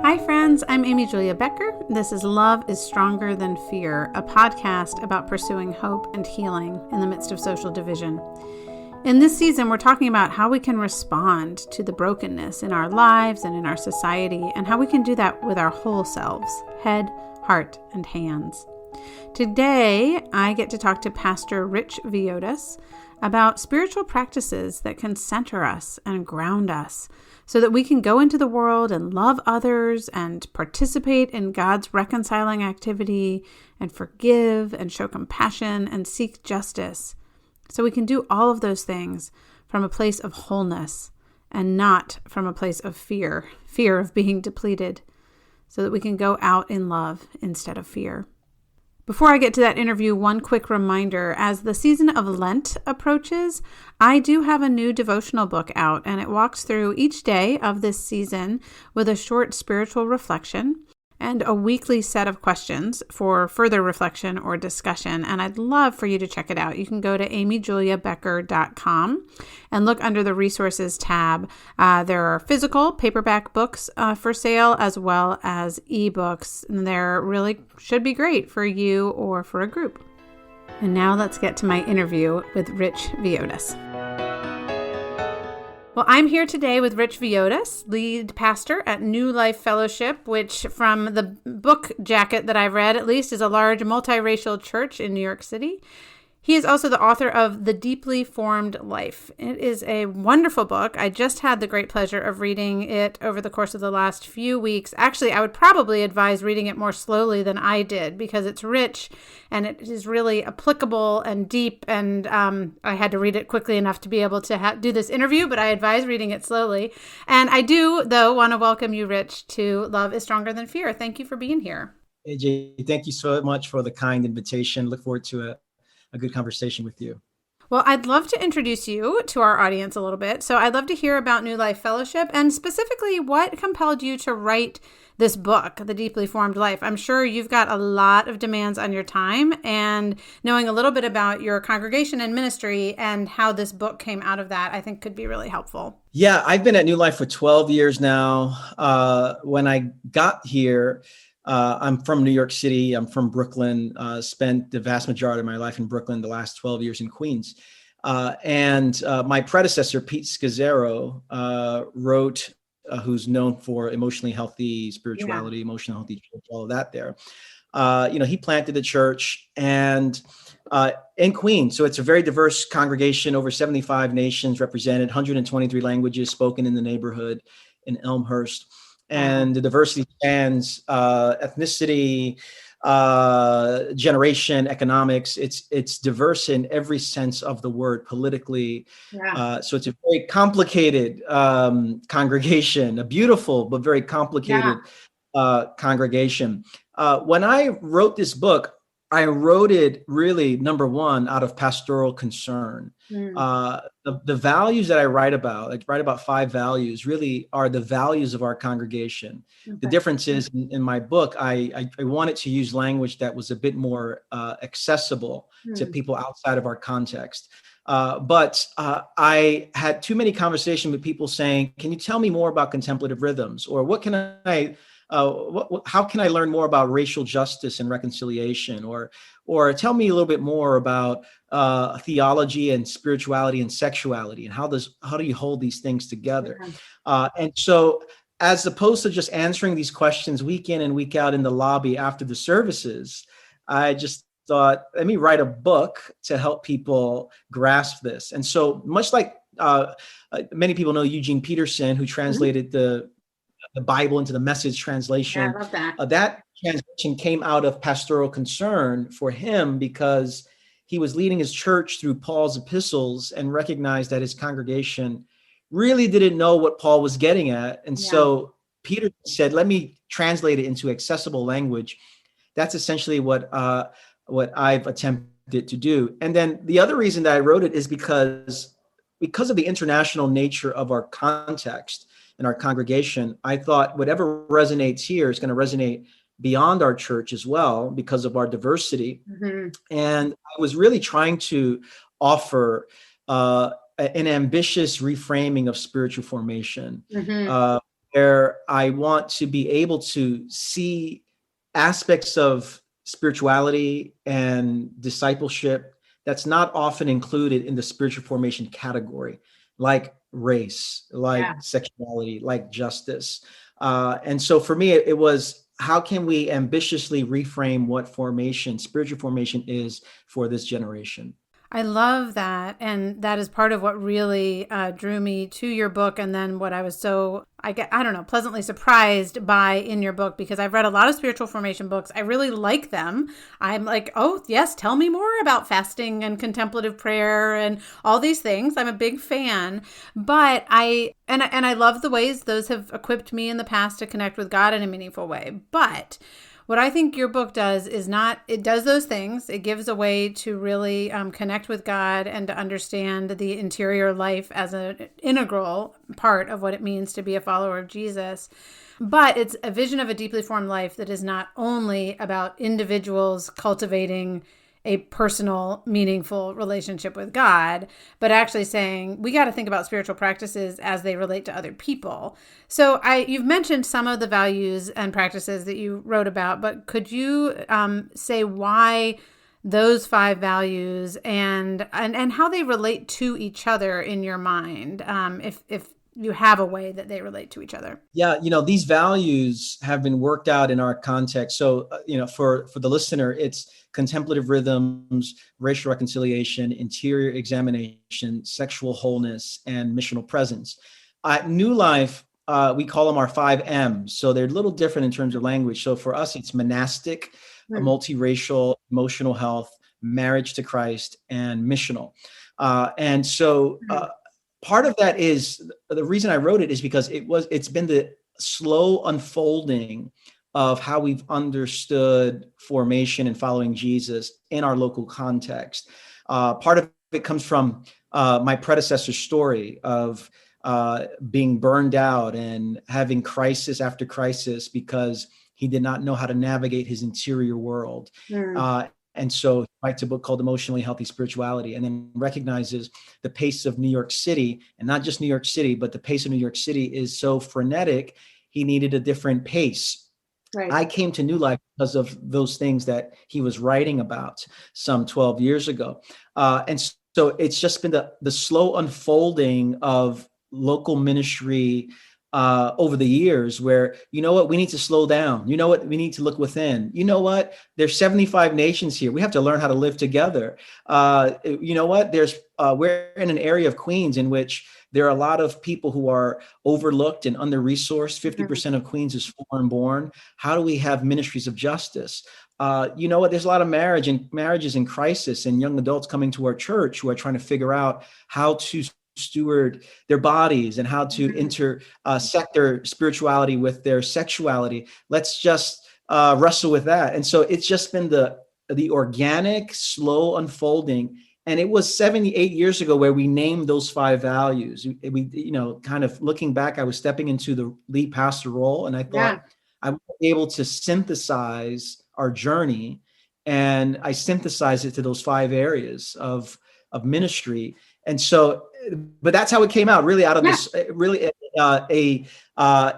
Hi, friends. I'm Amy Julia Becker. This is Love is Stronger Than Fear, a podcast about pursuing hope and healing in the midst of social division. In this season, we're talking about how we can respond to the brokenness in our lives and in our society, and how we can do that with our whole selves, head, heart, and hands. Today, I get to talk to Pastor Rich Villodas about spiritual practices that can center us and ground us so that we can go into the world and love others and participate in God's reconciling activity and forgive and show compassion and seek justice. So we can do all of those things from a place of wholeness and not from a place of fear of being depleted, so that we can go out in love instead of fear. Before I get to that interview, one quick reminder. As the season of Lent approaches, I do have a new devotional book out, and it walks through each day of this season with a short spiritual reflection and a weekly set of questions for further reflection or discussion. And I'd love for you to check it out. You can go to amyjuliabecker.com and look under the resources tab. There are physical paperback books for sale, as well as ebooks. And they're really should be great for you or for a group. And now let's get to my interview with Rich Villodas. Well, I'm here today with Rich Villodas, lead pastor at New Life Fellowship, which from the book jacket that I've read, at least, is a large multiracial church in New York City. He is also the author of The Deeply Formed Life. It is a wonderful book. I just had the great pleasure of reading it over the course of the last few weeks. Actually, I would probably advise reading it more slowly than I did, because it's rich and it is really applicable and deep. And I had to read it quickly enough to be able to do this interview, but I advise reading it slowly. And I do, though, want to welcome you, Rich, to Love is Stronger Than Fear. Thank you for being here. AJ, thank you so much for the kind invitation. Look forward to a good conversation with you. Well, I'd love to introduce you to our audience a little bit. So I'd love to hear about New Life Fellowship and specifically what compelled you to write this book, The Deeply Formed Life. I'm sure you've got a lot of demands on your time, and knowing a little bit about your congregation and ministry and how this book came out of that, I think could be really helpful. Yeah, I've been at New Life for 12 years now. When I got here, I'm from New York City. I'm from Brooklyn, spent the vast majority of my life in Brooklyn, the last 12 years in Queens. And my predecessor, Pete Scazzaro, wrote, who's known for emotionally healthy spirituality, emotional healthy church, all of that there. He planted the church and in Queens. So it's a very diverse congregation, over 75 nations represented, 123 languages spoken in the neighborhood in Elmhurst. And the diversity spans ethnicity, generation, economics. It's diverse in every sense of the word politically. So it's a very complicated congregation, a beautiful but very complicated congregation. When I wrote this book, I wrote it really, number one, out of pastoral concern. The values that I write about 5 values, really are the values of our congregation. Okay. The difference is in my book, I wanted to use language that was a bit more accessible to people outside of our context. But I had too many conversations with people saying, can you tell me more about contemplative rhythms? Or what can how can I learn more about racial justice and reconciliation? Or tell me a little bit more about theology and spirituality and sexuality, and how do you hold these things together? And so, as opposed to just answering these questions week in and week out in the lobby after the services, I just thought, let me write a book to help people grasp this. And so, much like many people know Eugene Peterson, who translated the Bible into the Message translation. Yeah, I love that. That translation came out of pastoral concern for him, because he was leading his church through Paul's epistles and recognized that his congregation really didn't know what Paul was getting at. And so Peter said, let me translate it into accessible language. That's essentially what I've attempted to do. And then the other reason that I wrote it is because of the international nature of our context in our congregation. I thought whatever resonates here is going to resonate beyond our church as well, because of our diversity. And I was really trying to offer an ambitious reframing of spiritual formation. where I want to be able to see aspects of spirituality and discipleship that's not often included in the spiritual formation category, like race, like sexuality, like justice. And so for me, it was, how can we ambitiously reframe what formation, spiritual formation is for this generation? I love that. And that is part of what really drew me to your book. And then what I was I don't know, pleasantly surprised by in your book, because I've read a lot of spiritual formation books. I really like them. I'm like, oh, yes, tell me more about fasting and contemplative prayer and all these things. I'm a big fan. But I love the ways those have equipped me in the past to connect with God in a meaningful way. But what I think your book does is it does those things. It gives a way to really connect with God and to understand the interior life as an integral part of what it means to be a follower of Jesus. But it's a vision of a deeply formed life that is not only about individuals cultivating a personal, meaningful relationship with God, but actually saying we got to think about spiritual practices as they relate to other people. So you've mentioned some of the values and practices that you wrote about, but could you say why those 5 values and how they relate to each other in your mind, if you have a way that they relate to each other? Yeah, these values have been worked out in our context. So, for the listener, it's contemplative rhythms, racial reconciliation, interior examination, sexual wholeness, and missional presence. At New Life, we call them our 5 M's. So they're a little different in terms of language. So for us, it's monastic, multiracial, emotional health, marriage to Christ, and missional. And so part of that is, the reason I wrote it is because it's been the slow unfolding of how we've understood formation and following Jesus in our local context. Part of it comes from my predecessor's story of being burned out and having crisis after crisis because he did not know how to navigate his interior world. And so he writes a book called Emotionally Healthy Spirituality, and then recognizes the pace of New York City, and not just New York City, but the pace of New York City is so frenetic, he needed a different pace. Right. I came to New Life because of those things that he was writing about some 12 years ago. And so it's just been the slow unfolding of local ministry over the years where, we need to slow down. We need to look within. There's 75 nations here. We have to learn how to live together. We're in an area of Queens in which there are a lot of people who are overlooked and under-resourced. 50% of Queens is foreign born. How do we have ministries of justice? There's a lot of marriages in crisis, and young adults coming to our church who are trying to figure out how to steward their bodies and how to intersect their spirituality with their sexuality. Let's just wrestle with that. And so it's just been the organic, slow unfolding. And it was 78 years ago where we named those 5 values. We kind of looking back, I was stepping into the lead pastor role, and I thought I was able to synthesize our journey, and I synthesized it to those 5 areas of ministry. And so, but that's how it came out, really out of this, really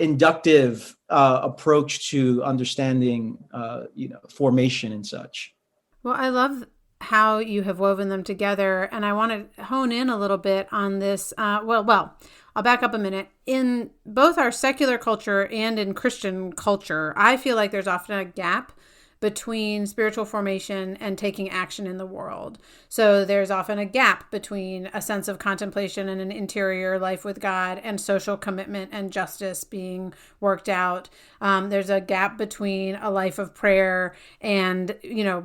inductive approach to understanding, formation and such. Well, I love how you have woven them together, and I want to hone in a little bit on this. Well, I'll back up a minute. In both our secular culture and in Christian culture, I feel like there's often a gap between spiritual formation and taking action in the world. So there's often a gap between a sense of contemplation and an interior life with God and social commitment and justice being worked out. There's a gap between a life of prayer and,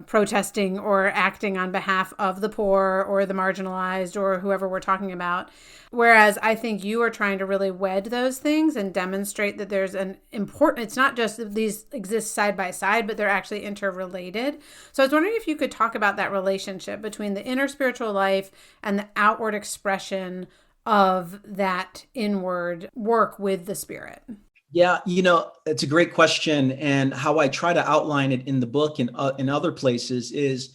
protesting or acting on behalf of the poor or the marginalized or whoever we're talking about. Whereas I think you are trying to really wed those things and demonstrate that there's it's not just that these exist side by side, but they're actually interrelated. So I was wondering if you could talk about that relationship between the inner spiritual life and the outward expression of that inward work with the Spirit. Yeah, it's a great question. And how I try to outline it in the book and in other places is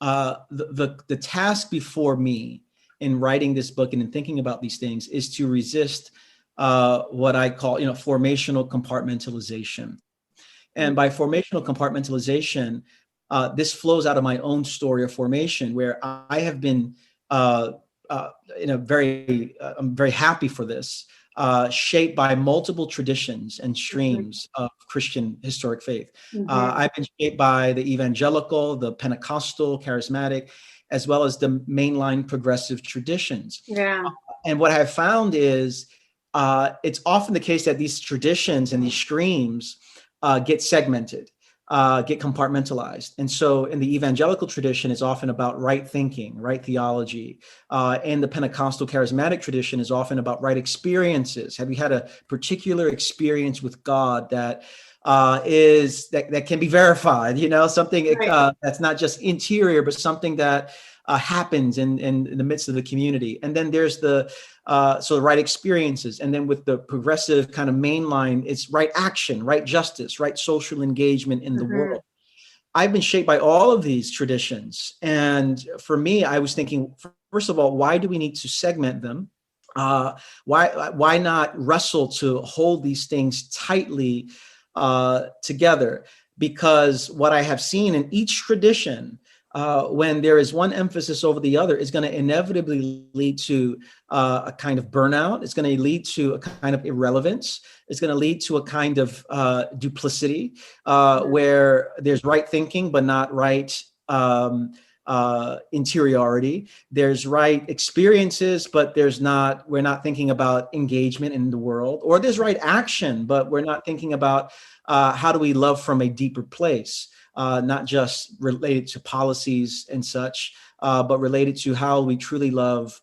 the task before me in writing this book and in thinking about these things is to resist what I call, formational compartmentalization. And by formational compartmentalization, this flows out of my own story of formation, where I have been, I'm very happy for this, shaped by multiple traditions and streams of Christian historic faith. I've been shaped by the evangelical, the Pentecostal, charismatic, as well as the mainline progressive traditions. Yeah. And what I've found is it's often the case that these traditions and these streams get segmented, get compartmentalized. And so in the evangelical tradition, it's often about right thinking, right theology. And the Pentecostal charismatic tradition is often about right experiences. Have you had a particular experience with God that that can be verified, something that's not just interior, but something that happens in the midst of the community. And then there's the right experiences. And then with the progressive kind of mainline, it's right action, right justice, right social engagement in the world. I've been shaped by all of these traditions. And for me, I was thinking, first of all, why do we need to segment them? Why not wrestle to hold these things tightly together? Because what I have seen in each tradition, when there is one emphasis over the other, is going to inevitably lead to a kind of burnout. It's going to lead to a kind of irrelevance. It's going to lead to a kind of duplicity, where there's right thinking, but not right interiority. There's right experiences, but we're not thinking about engagement in the world. Or there's right action, but we're not thinking about how do we love from a deeper place. Not just related to policies and such, but related to how we truly love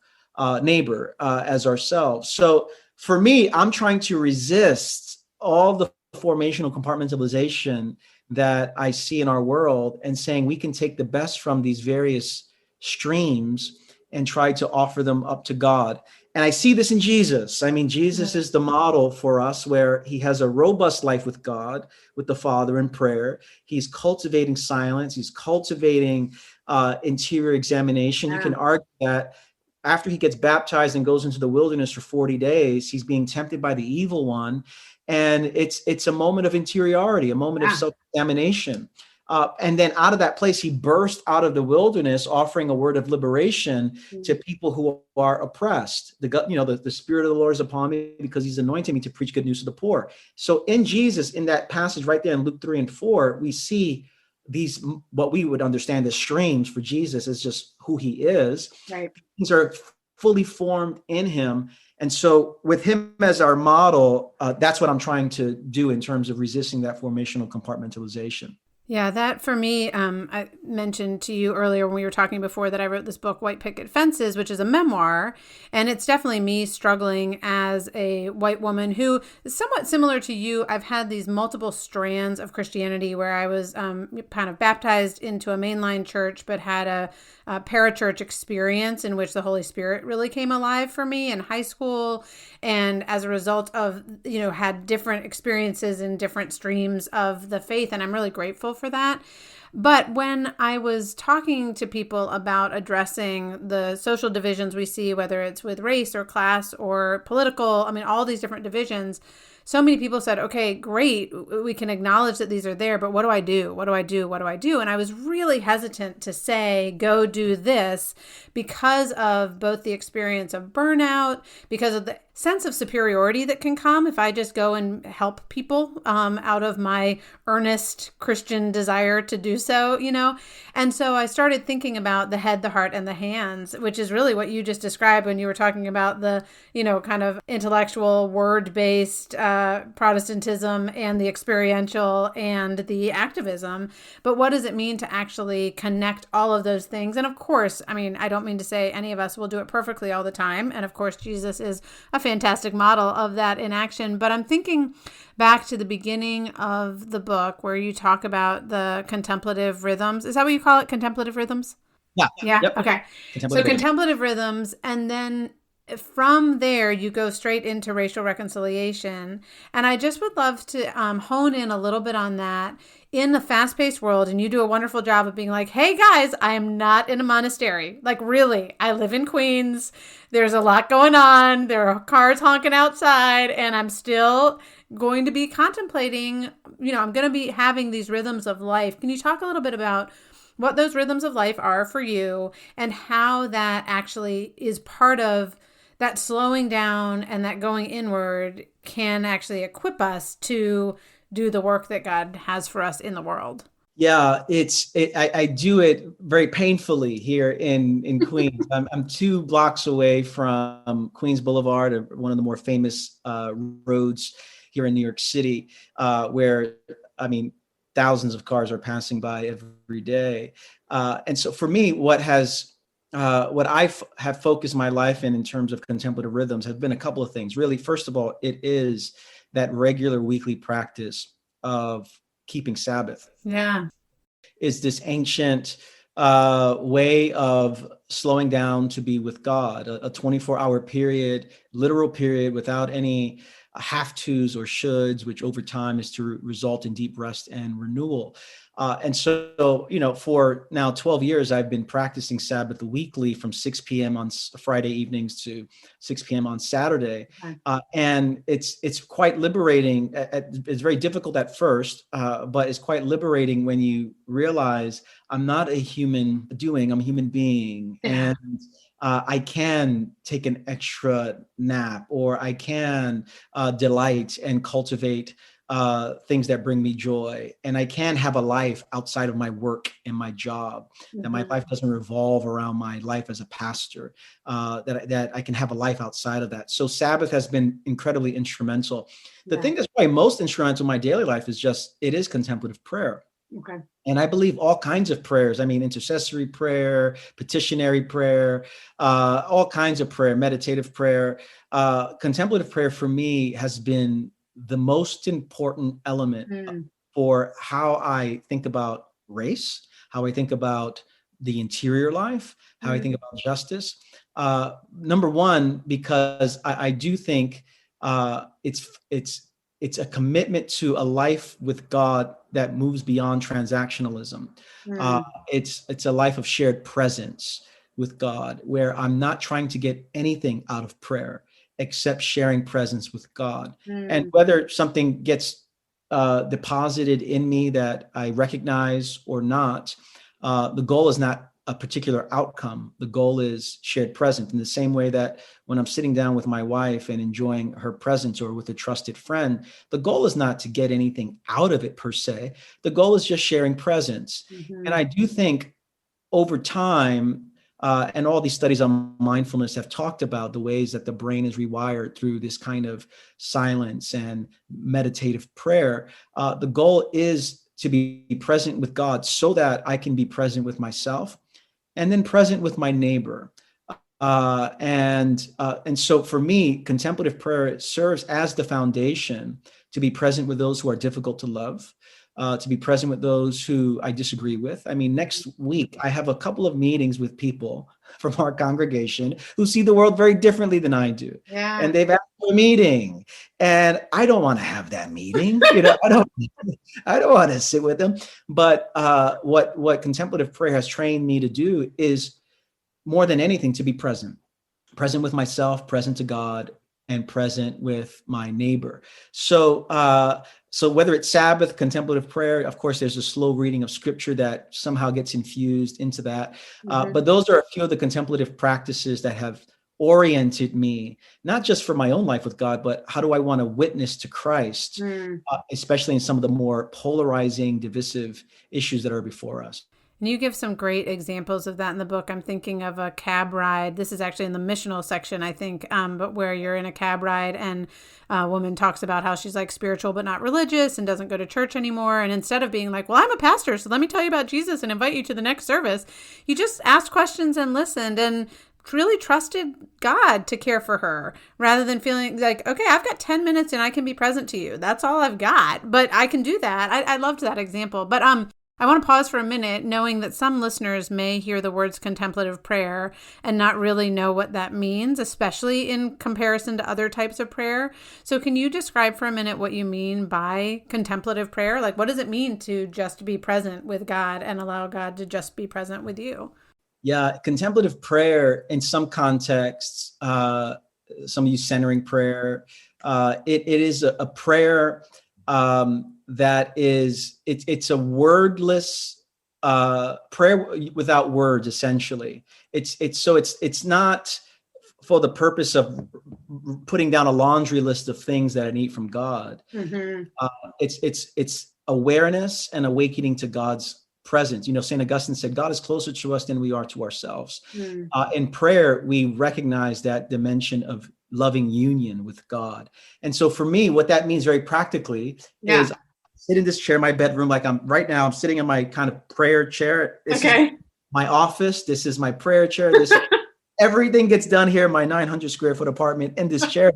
neighbor as ourselves. So for me, I'm trying to resist all the formational compartmentalization that I see in our world, and saying we can take the best from these various streams and try to offer them up to God. And I see this in Jesus. I mean, Jesus is the model for us, where he has a robust life with God, with the Father in prayer. He's cultivating silence. He's cultivating interior examination. You can argue that after he gets baptized and goes into the wilderness for 40 days, he's being tempted by the evil one. And it's a moment of interiority, a moment of self-examination. And then out of that place, he burst out of the wilderness, offering a word of liberation to people who are oppressed. The Spirit of the Lord is upon me because he's anointed me to preach good news to the poor. So in Jesus, in that passage right there in Luke 3 and 4, we see these, what we would understand as streams for Jesus, is just who he is. Right. Things are fully formed in him. And so with him as our model, that's what I'm trying to do in terms of resisting that formational compartmentalization. Yeah, that for me, I mentioned to you earlier when we were talking before that I wrote this book, White Picket Fences, which is a memoir. And it's definitely me struggling as a white woman who is somewhat similar to you. I've had these multiple strands of Christianity where I was kind of baptized into a mainline church, but had a parachurch experience in which the Holy Spirit really came alive for me in high school. And as a result of, had different experiences in different streams of the faith. And I'm really grateful for that. But when I was talking to people about addressing the social divisions we see, whether it's with race or class or political, all these different divisions, so many people said, okay, great, we can acknowledge that these are there, but what do I do? What do I do? What do I do? And I was really hesitant to say, go do this, because of both the experience of burnout, because of the sense of superiority that can come if I just go and help people out of my earnest Christian desire to do so, And so I started thinking about the head, the heart, and the hands, which is really what you just described when you were talking about the, kind of intellectual, word-based Protestantism and the experiential and the activism. But what does it mean to actually connect all of those things? And of course, I don't mean to say any of us will do it perfectly all the time. And of course, Jesus is a fantastic model of that in action. But I'm thinking back to the beginning of the book where you talk about the contemplative rhythms. Is that what you call it? Contemplative rhythms? Yeah. Yeah. Yep. Okay. So contemplative rhythms. And then from there, you go straight into racial reconciliation. And I just would love to hone in a little bit on that in the fast-paced world. And you do a wonderful job of being like, hey, guys, I am not in a monastery. Like, really, I live in Queens. There's a lot going on. There are cars honking outside. And I'm still going to be contemplating, I'm going to be having these rhythms of life. Can you talk a little bit about what those rhythms of life are for you and how that actually is part of that slowing down and that going inward can actually equip us to do the work that God has for us in the world? Yeah, I do it very painfully here in Queens. I'm 2 blocks away from Queens Boulevard, one of the more famous roads here in New York City, where, I mean, thousands of cars are passing by every day. And so for me, what I have focused my life in terms of contemplative rhythms have been a couple of things. Really, first of all, it is that regular weekly practice of keeping Sabbath. Yeah. Is this ancient way of slowing down to be with God, a 24-hour period, literal period without any have-tos or shoulds, which over time is to result in deep rest and renewal. And so, for now 12 years, I've been practicing Sabbath weekly from 6 p.m. on Friday evenings to 6 p.m. on Saturday. And it's quite liberating. It's very difficult at first, but it's quite liberating when you realize I'm not a human doing, I'm a human being. Yeah. And I can take an extra nap, or I can delight and cultivate things that bring me joy. And I can have a life outside of my work and my job, that my life doesn't revolve around my life as a pastor, that I can have a life outside of that. So Sabbath has been incredibly instrumental. The thing that's probably most instrumental in my daily life it is contemplative prayer. Okay. And I believe all kinds of prayers. I mean, intercessory prayer, petitionary prayer, all kinds of prayer, meditative prayer. Contemplative prayer for me has been the most important element for how I think about race, how I think about the interior life, how I think about justice. Number one, because I do think it's a commitment to a life with God that moves beyond transactionalism. It's a life of shared presence with God, where I'm not trying to get anything out of prayer except sharing presence with God. And whether something gets deposited in me that I recognize or not, the goal is not a particular outcome. The goal is shared presence, in the same way that when I'm sitting down with my wife and enjoying her presence, or with a trusted friend, the goal is not to get anything out of it per se. The goal is just sharing presence. And I do think over time, and all these studies on mindfulness have talked about the ways that the brain is rewired through this kind of silence and meditative prayer. The goal is to be present with God so that I can be present with myself, and then present with my neighbor. And so for me, contemplative prayer serves as the foundation to be present with those who are difficult to love, to be present with those who I disagree with. I mean, next week, I have a couple of meetings with people from our congregation who see the world very differently than I do. Yeah. And they've asked for a meeting, and I don't want to have that meeting. I don't want to sit with them. But what contemplative prayer has trained me to do is, more than anything, to be present with myself, present to God, and present with my neighbor. So whether it's Sabbath, contemplative prayer, of course, there's a slow reading of scripture that somehow gets infused into that. But those are a few of the contemplative practices that have oriented me, not just for my own life with God, but how do I want to witness to Christ, especially in some of the more polarizing, divisive issues that are before us. And you give some great examples of that in the book. I'm thinking of a cab ride. This is actually in the missional section, I think, but where you're in a cab ride and a woman talks about how she's like spiritual but not religious and doesn't go to church anymore. And instead of being like, well, I'm a pastor, so let me tell you about Jesus and invite you to the next service, you just asked questions and listened and really trusted God to care for her, rather than feeling like, okay, I've got 10 minutes and I can be present to you. That's all I've got, but I can do that. I loved that example. But I want to pause for a minute, knowing that some listeners may hear the words contemplative prayer and not really know what that means, especially in comparison to other types of prayer. So can you describe for a minute what you mean by contemplative prayer? Like, what does it mean to just be present with God and allow God to just be present with you? Yeah, contemplative prayer in some contexts, some use centering prayer. It is a prayer that is, it's a wordless prayer without words, essentially. It's not for the purpose of putting down a laundry list of things that I need from God. Mm-hmm. It's awareness and awakening to God's presence. St. Augustine said, God is closer to us than we are to ourselves. Mm. In prayer, we recognize that dimension of loving union with God. And so for me, what that means very practically is I sit in this chair in my bedroom, like I'm sitting in my kind of prayer chair. This is my office. This is my prayer chair. Everything gets done here in my 900 square foot apartment in this chair.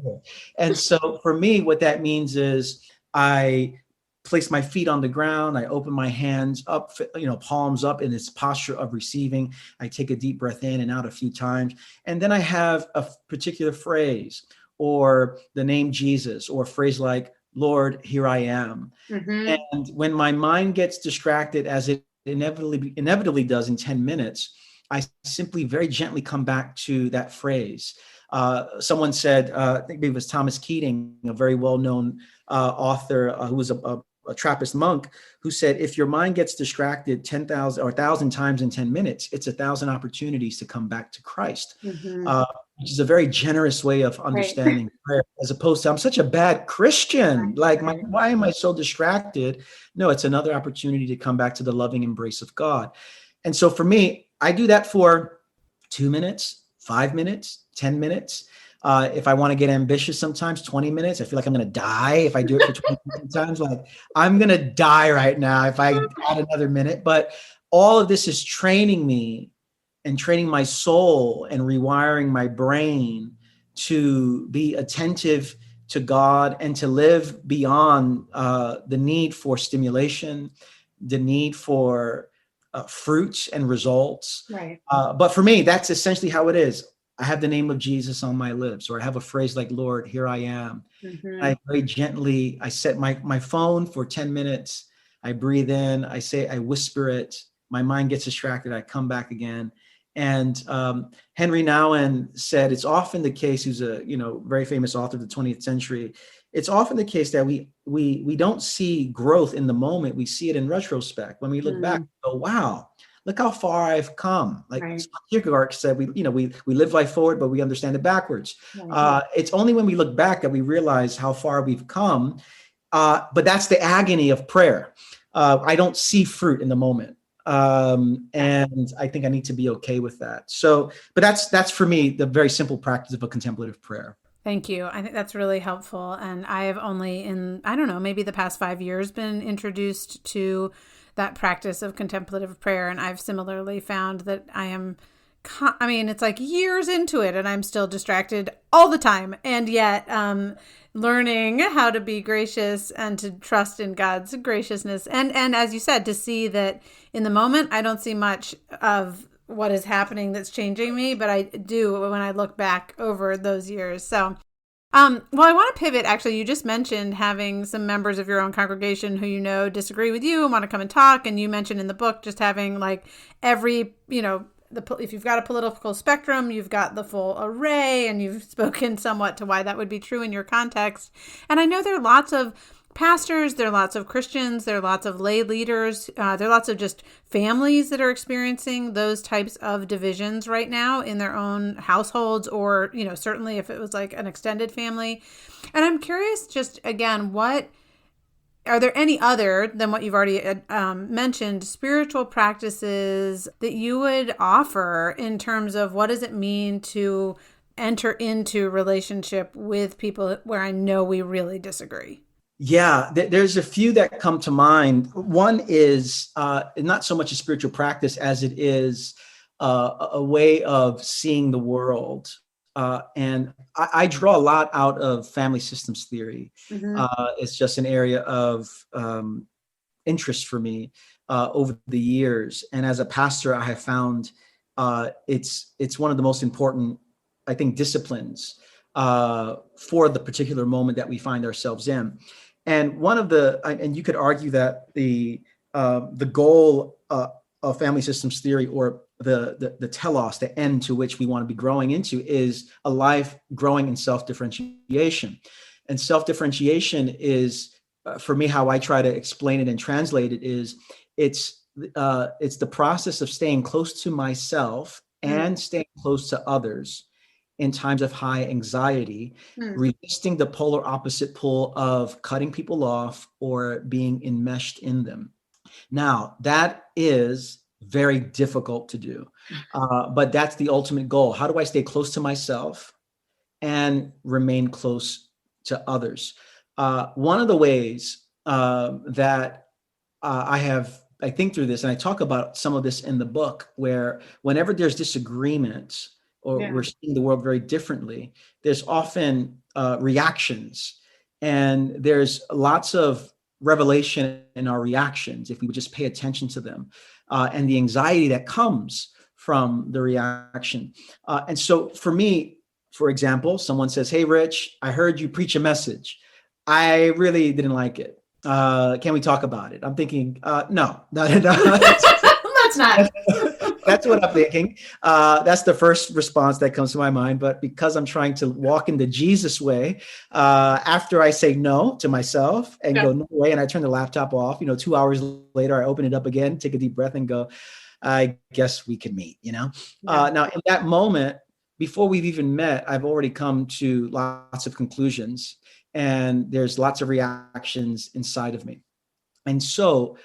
And so for me, what that means is I place my feet on the ground. I open my hands up, palms up in this posture of receiving. I take a deep breath in and out a few times. And then I have a particular phrase or the name Jesus or a phrase like, Lord, here I am. Mm-hmm. And when my mind gets distracted, as it inevitably does in 10 minutes, I simply very gently come back to that phrase. Someone said, I think it was Thomas Keating, a very well-known author who was a Trappist monk, who said, if your mind gets distracted 10,000 or 1,000 times in 10 minutes, it's 1,000 opportunities to come back to Christ, which is a very generous way of understanding prayer, as opposed to, I'm such a bad Christian. Why am I so distracted? No, it's another opportunity to come back to the loving embrace of God. And so for me, I do that for 2 minutes, 5 minutes, 10 minutes. If I want to get ambitious, sometimes 20 minutes. I feel like I'm going to die if I do it for 20 times. Like, I'm going to die right now if I add another minute. But all of this is training me and training my soul and rewiring my brain to be attentive to God and to live beyond the need for stimulation, the need for fruits and results. Right. But for me, that's essentially how it is. I have the name of Jesus on my lips, or I have a phrase like, Lord, here I am. Mm-hmm. I very gently, I set my phone for 10 minutes. I breathe in, I whisper it. My mind gets distracted. I come back again. And Henry Nouwen said, it's often the case, who's a very famous author of the 20th century. It's often the case that we don't see growth in the moment. We see it in retrospect. When we look back, we go, wow, look how far I've come. Like Kierkegaard said, we live life forward, but we understand it backwards. It's only when we look back that we realize how far we've come. But that's the agony of prayer. I don't see fruit in the moment. And I think I need to be okay with that. So, but that's for me, the very simple practice of a contemplative prayer. Thank you. I think that's really helpful. And I have only maybe the past 5 years been introduced to that practice of contemplative prayer. And I've similarly found that it's like years into it and I'm still distracted all the time. And yet, learning how to be gracious and to trust in God's graciousness. And as you said, to see that in the moment, I don't see much of what is happening that's changing me, but I do when I look back over those years. So, I want to pivot. Actually, you just mentioned having some members of your own congregation who disagree with you and want to come and talk. And you mentioned in the book just having like every, if you've got a political spectrum, you've got the full array, and you've spoken somewhat to why that would be true in your context. And I know there are lots of pastors, there are lots of Christians, there are lots of lay leaders, there are lots of just families that are experiencing those types of divisions right now in their own households, or, certainly if it was like an extended family. And I'm curious, just again, are there any other than what you've already mentioned, spiritual practices that you would offer in terms of what does it mean to enter into relationship with people where I know we really disagree? Yeah, there's a few that come to mind. One is not so much a spiritual practice as it is a way of seeing the world. And I draw a lot out of family systems theory. It's just an area of interest for me over the years. And as a pastor, I have found it's one of the most important, I think, disciplines for the particular moment that we find ourselves in. And one of and you could argue that the goal of family systems theory, or the telos, the end to which we want to be growing into, is a life growing in self-differentiation. And self-differentiation is, for me, how I try to explain it and translate it is, it's the process of staying close to myself and staying close to others in times of high anxiety, resisting the polar opposite pull of cutting people off or being enmeshed in them. Now, that is very difficult to do, but that's the ultimate goal. How do I stay close to myself and remain close to others? One of the ways that I think through this, and I talk about some of this in the book, where whenever there's disagreement, or we're seeing the world very differently, there's often reactions, and there's lots of revelation in our reactions if we would just pay attention to them, and the anxiety that comes from the reaction. And so for me, for example, someone says, "Hey, Rich, I heard you preach a message. I really didn't like it. Can we talk about it?" I'm thinking, no. Let's not. That's what I'm thinking. That's the first response that comes to my mind. But because I'm trying to walk in the Jesus way, after I say no to myself and go no way, and I turn the laptop off, 2 hours later, I open it up again, take a deep breath and go, I guess we can meet, Now, in that moment, before we've even met, I've already come to lots of conclusions, and there's lots of reactions inside of me. And so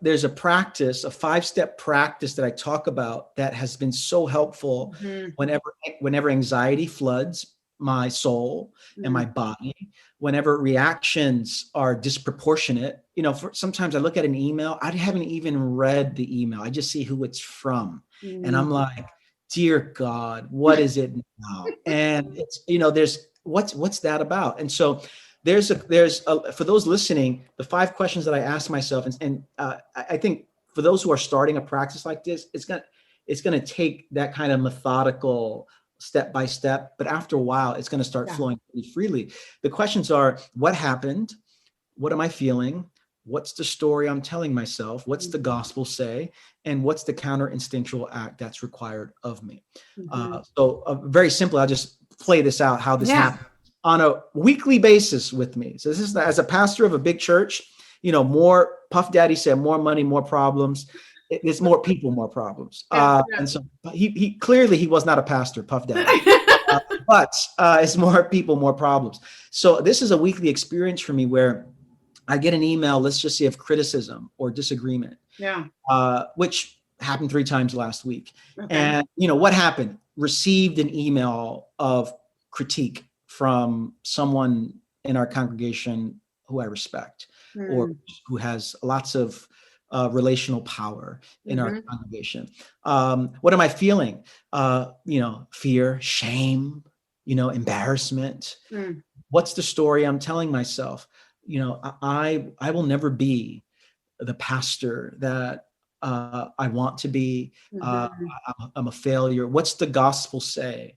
there's a practice, a 5-step practice that I talk about that has been so helpful whenever anxiety floods my soul and my body, whenever reactions are disproportionate. Sometimes I look at an email, I haven't even read the email. I just see who it's from. And I'm like, dear God, what is it now? And it's, there's what's that about? And so there's for those listening, the 5 questions that I ask myself, and I think for those who are starting a practice like this, it's going to take that kind of methodical step by step, but after a while, it's going to start flowing pretty freely. The questions are: what happened? What am I feeling? What's the story I'm telling myself? What's the gospel say? And what's the counter-instinctual act that's required of me? So very simply, I'll just play this out, how this happens on a weekly basis with me. So this is, as a pastor of a big church, more, Puff Daddy said, more money, more problems. It's more people, more problems. And so he clearly was not a pastor, Puff Daddy. But it's more people, more problems. So this is a weekly experience for me where I get an email, let's just say, of criticism or disagreement, which happened 3 times last week. And what happened? Received an email of critique from someone in our congregation who I respect, or who has lots of relational power in our congregation. What am I feeling? Fear, shame, embarrassment. What's the story I'm telling myself? I will never be the pastor that I want to be. I'm a failure. What's the gospel say?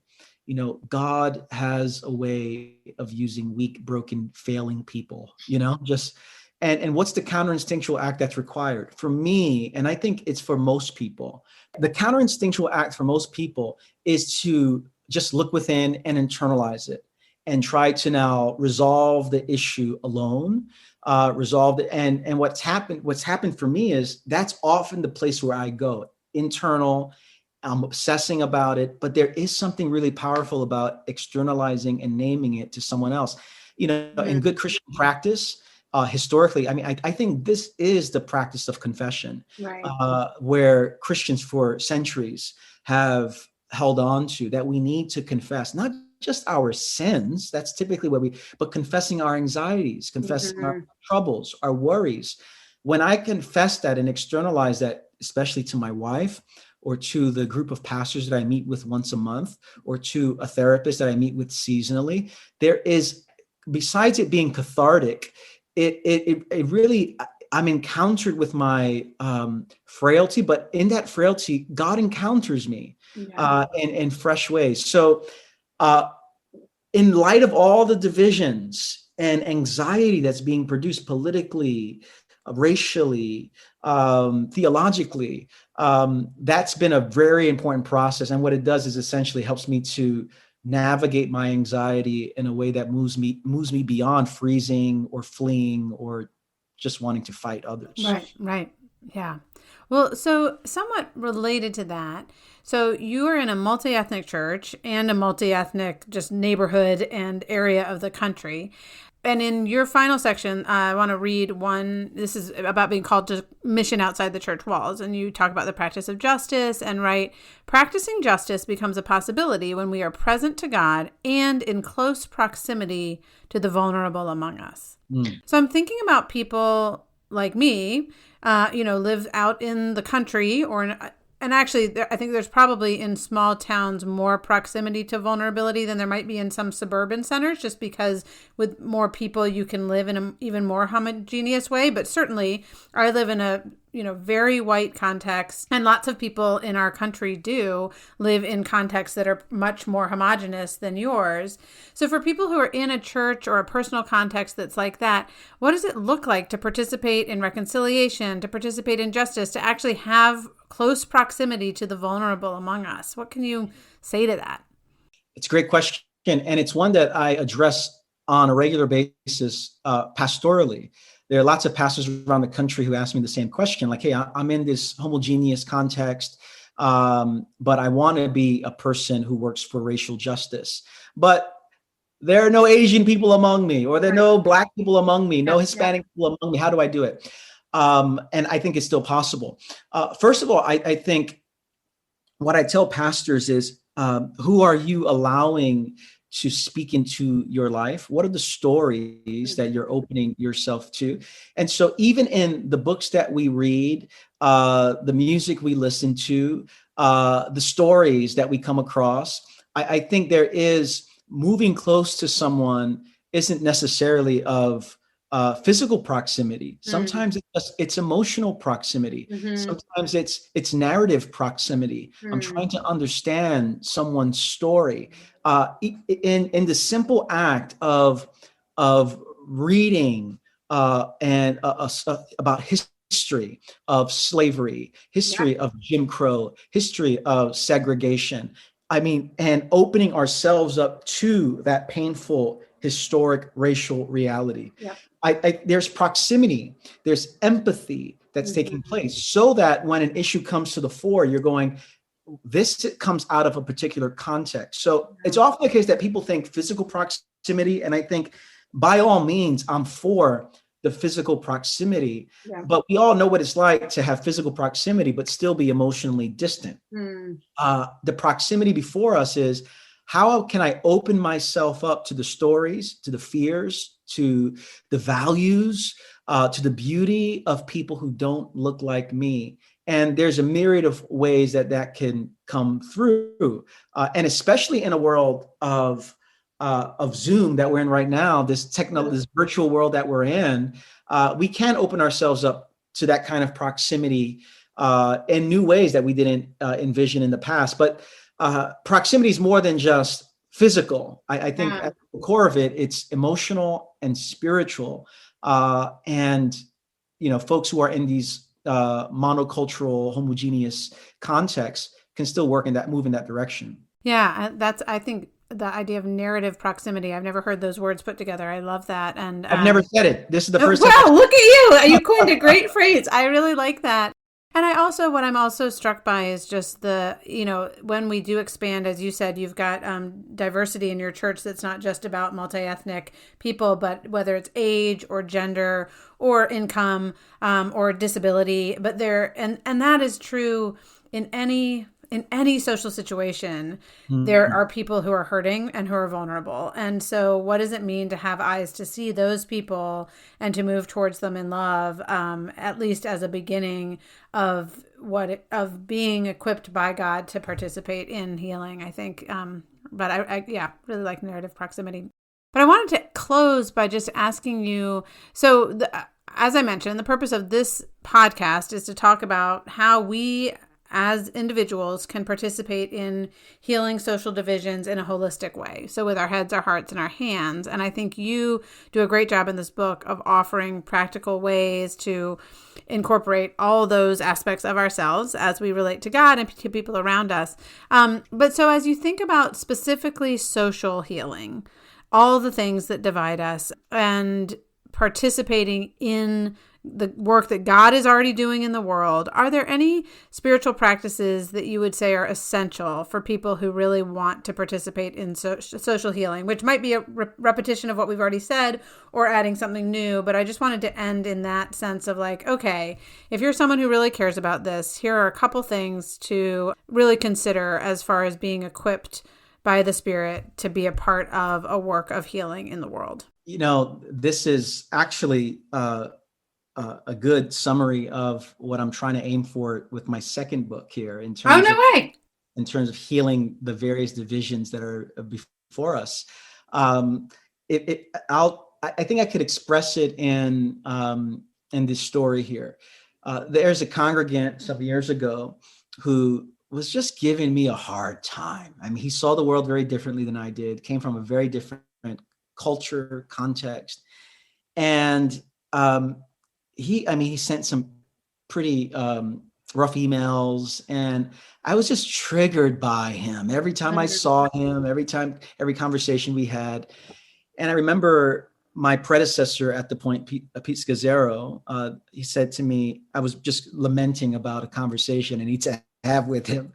God has a way of using weak, broken, failing people, and what's the counterinstinctual act that's required for me? And I think it's for most people. The counterinstinctual act for most people is to just look within and internalize it and try to now resolve the issue alone, resolve it. And what's happened for me is that's often the place where I go, internal. I'm obsessing about it, but there is something really powerful about externalizing and naming it to someone else. In good Christian practice, historically, I think this is the practice of confession, where Christians for centuries have held on to, that we need to confess, not just our sins, that's typically but confessing our anxieties, confessing our troubles, our worries. When I confess that and externalize that, especially to my wife, or to the group of pastors that I meet with once a month, or to a therapist that I meet with seasonally, there is, besides it being cathartic, it really, I'm encountered with my frailty, but in that frailty, God encounters me in fresh ways. So in light of all the divisions and anxiety that's being produced politically, racially, theologically, that's been a very important process. And what it does is essentially helps me to navigate my anxiety in a way that moves me beyond freezing or fleeing or just wanting to fight others. Right. Yeah. Well, so somewhat related to that, so you are in a multi-ethnic church and a multi-ethnic just neighborhood and area of the country. And in your final section, I want to read one. This is about being called to mission outside the church walls. And you talk about the practice of justice and write, practicing justice becomes a possibility when we are present to God and in close proximity to the vulnerable among us. So I'm thinking about people like me, live out in the country and actually, I think there's probably in small towns more proximity to vulnerability than there might be in some suburban centers, just because with more people, you can live in an even more homogeneous way. But certainly, I live in a very white context, and lots of people in our country do live in contexts that are much more homogenous than yours. So for people who are in a church or a personal context that's like that, what does it look like to participate in reconciliation, to participate in justice, to actually have close proximity to the vulnerable among us? What can you say to that? It's a great question. And it's one that I address on a regular basis pastorally. There are lots of pastors around the country who ask me the same question, like, hey, I'm in this homogeneous context, but I want to be a person who works for racial justice. But there are no Asian people among me, or there are no Black people among me, no Hispanic people among me. How do I do it? And I think it's still possible. First of all, I think what I tell pastors is, who are you allowing to speak into your life? What are the stories that you're opening yourself to? And so even in the books that we read, the music we listen to, the stories that we come across, I think there is moving close to someone isn't necessarily of physical proximity. Sometimes it's emotional proximity. Sometimes it's narrative proximity. I'm trying to understand someone's story. In the simple act of reading and about history of slavery, history of Jim Crow, history of segregation. I mean, and opening ourselves up to that painful historic racial reality. There's proximity, there's empathy that's taking place, so that when an issue comes to the fore, you're going, this comes out of a particular context. So it's often the case that people think physical proximity, and I think by all means, I'm for the physical proximity, but we all know what it's like to have physical proximity, but still be emotionally distant. The proximity before us is, how can I open myself up to the stories, to the fears, to the values, to the beauty of people who don't look like me? And there's a myriad of ways that can come through. And especially in a world of Zoom that we're in right now, this virtual world that we're in, we can open ourselves up to that kind of proximity in new ways that we didn't envision in the past. But proximity is more than just physical. I think at the core of it, it's emotional and spiritual. And folks who are in these monocultural, homogeneous contexts can still move in that direction. Yeah, I think the idea of narrative proximity. I've never heard those words put together. I love that. And I've never said it. This is the first time. Wow, look at you. You coined a great phrase. I really like that. And what I'm also struck by is just when we do expand, as you said, you've got diversity in your church that's not just about multi-ethnic people, but whether it's age or gender or income or disability, but and that is true in any social situation. There are people who are hurting and who are vulnerable. And so what does it mean to have eyes to see those people and to move towards them in love, at least as a beginning of being equipped by God to participate in healing, I think. But I really like narrative proximity. But I wanted to close by just asking you, as I mentioned, the purpose of this podcast is to talk about how we as individuals can participate in healing social divisions in a holistic way. So with our heads, our hearts, and our hands. And I think you do a great job in this book of offering practical ways to incorporate all those aspects of ourselves as we relate to God and to people around us. But so as you think about specifically social healing, all the things that divide us and participating in the work that God is already doing in the world, are there any spiritual practices that you would say are essential for people who really want to participate in social healing, which might be a repetition of what we've already said or adding something new? But I just wanted to end in that sense of like, okay, if you're someone who really cares about this, here are a couple things to really consider as far as being equipped by the Spirit to be a part of a work of healing in the world. This is actually a good summary of what I'm trying to aim for with my second book here in terms of healing the various divisions that are before us. I think I could express it in this story here. There's a congregant some years ago who was just giving me a hard time. I mean, he saw the world very differently than I did, came from a very different culture, context. And he sent some pretty rough emails, and I was just triggered by him every time I saw him, every conversation we had. And I remember my predecessor at the point, Pete Scazzaro, he said to me, I was just lamenting about a conversation I need to have with him.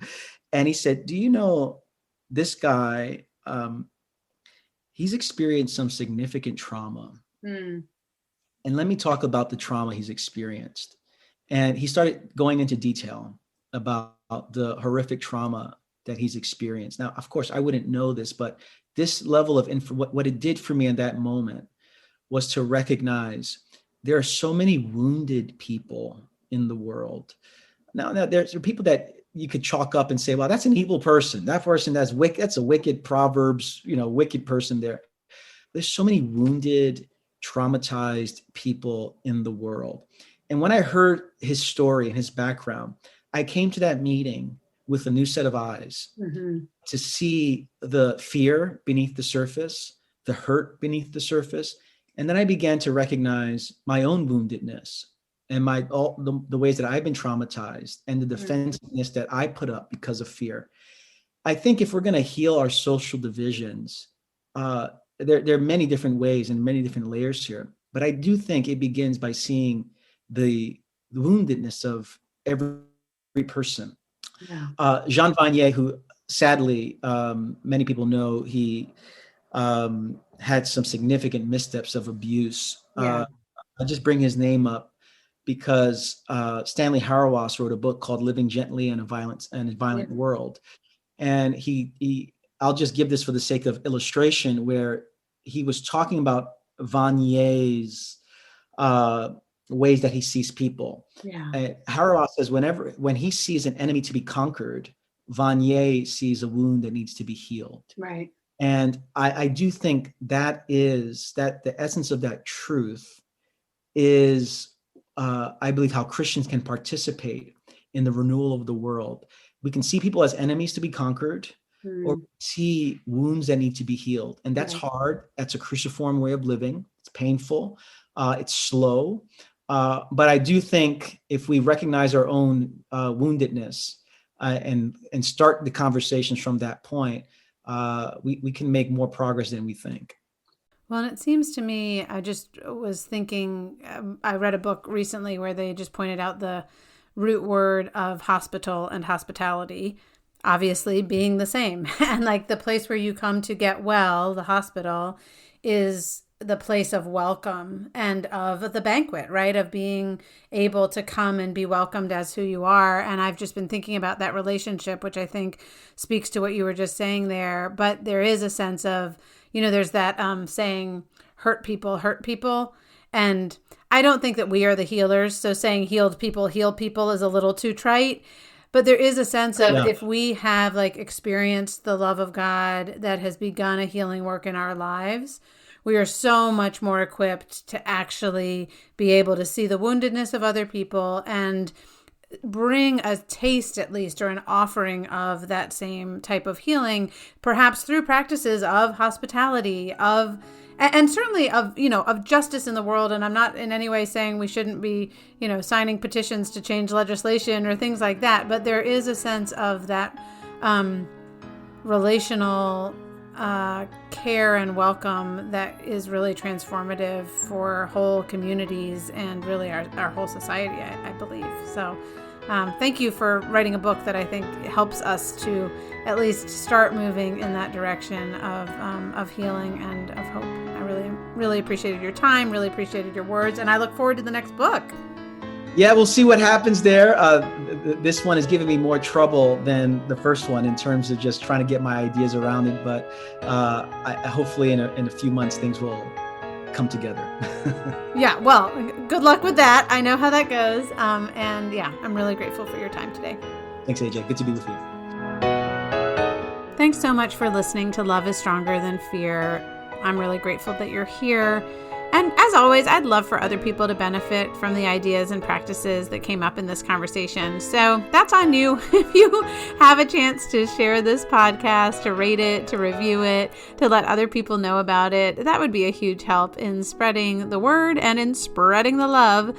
And he said, do you know this guy, he's experienced some significant trauma. And let me talk about the trauma he's experienced. And he started going into detail about the horrific trauma that he's experienced. Now, of course, I wouldn't know this, but this level of what it did for me in that moment was to recognize there are so many wounded people in the world. Now there's people that you could chalk up and say, well, that's an evil person. That person that's wicked. That's a wicked Proverbs, wicked person there. There's so many wounded, traumatized people in the world. And when I heard his story and his background, I came to that meeting with a new set of eyes to see the fear beneath the surface, the hurt beneath the surface. And then I began to recognize my own woundedness and the ways that I've been traumatized and the defensiveness that I put up because of fear. I think if we're going to heal our social divisions, there are many different ways and many different layers here. But I do think it begins by seeing the woundedness of every person. Yeah. Jean Vanier, who sadly many people know, he had some significant missteps of abuse. Yeah. I'll just bring his name up because Stanley Hauerwas wrote a book called Living Gently in a Violent World. And I'll just give this for the sake of illustration, where he was talking about Vanier's ways that he sees people. Yeah. Hauerwas says when he sees an enemy to be conquered, Vanier sees a wound that needs to be healed. Right. And I do think that the essence of that truth is, I believe, how Christians can participate in the renewal of the world. We can see people as enemies to be conquered, or see wounds that need to be healed. And that's hard. That's a cruciform way of living. It's painful. It's slow. But I do think if we recognize our own woundedness and start the conversations from that point, we can make more progress than we think. Well, and it seems to me, I just was thinking, I read a book recently where they just pointed out the root word of hospital and hospitality, obviously being the same. And like the place where you come to get well, the hospital, is the place of welcome and of the banquet, right? Of being able to come and be welcomed as who you are. And I've just been thinking about that relationship, which I think speaks to what you were just saying there. But there is a sense of, there's that saying, hurt people. And I don't think that we are the healers. So saying heal people is a little too trite. But there is a sense of if we have experienced the love of God that has begun a healing work in our lives, we are so much more equipped to actually be able to see the woundedness of other people and bring a taste, at least, or an offering of that same type of healing, perhaps through practices of hospitality, and certainly of justice in the world. And I'm not in any way saying we shouldn't be, signing petitions to change legislation or things like that. But there is a sense of that relational care and welcome that is really transformative for whole communities and really our whole society, I believe. So thank you for writing a book that I think helps us to at least start moving in that direction of healing and of hope. I really, really appreciated your time, really appreciated your words, and I look forward to the next book. Yeah, we'll see what happens there. This one has given me more trouble than the first one in terms of just trying to get my ideas around it. But hopefully in a few months, things will come together. Yeah, well, good luck with that. I know how that goes. And yeah, I'm really grateful for your time today. Thanks, AJ. Good to be with you. Thanks so much for listening to Love is Stronger Than Fear. I'm really grateful that you're here. And as always, I'd love for other people to benefit from the ideas and practices that came up in this conversation. So that's on you. If you have a chance to share this podcast, to rate it, to review it, to let other people know about it, that would be a huge help in spreading the word and in spreading the love.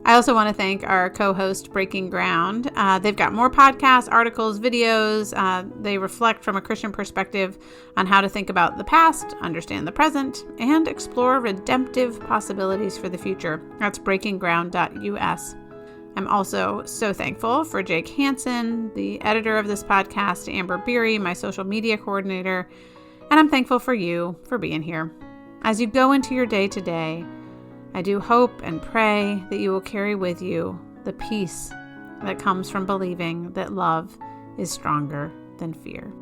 I also want to thank our co-host, Breaking Ground. They've got more podcasts, articles, videos. They reflect from a Christian perspective on how to think about the past, understand the present, and explore redemptive possibilities for the future. That's breakingground.us. I'm also so thankful for Jake Hansen, the editor of this podcast, Amber Beery, my social media coordinator, and I'm thankful for you for being here. As you go into your day today, I do hope and pray that you will carry with you the peace that comes from believing that love is stronger than fear.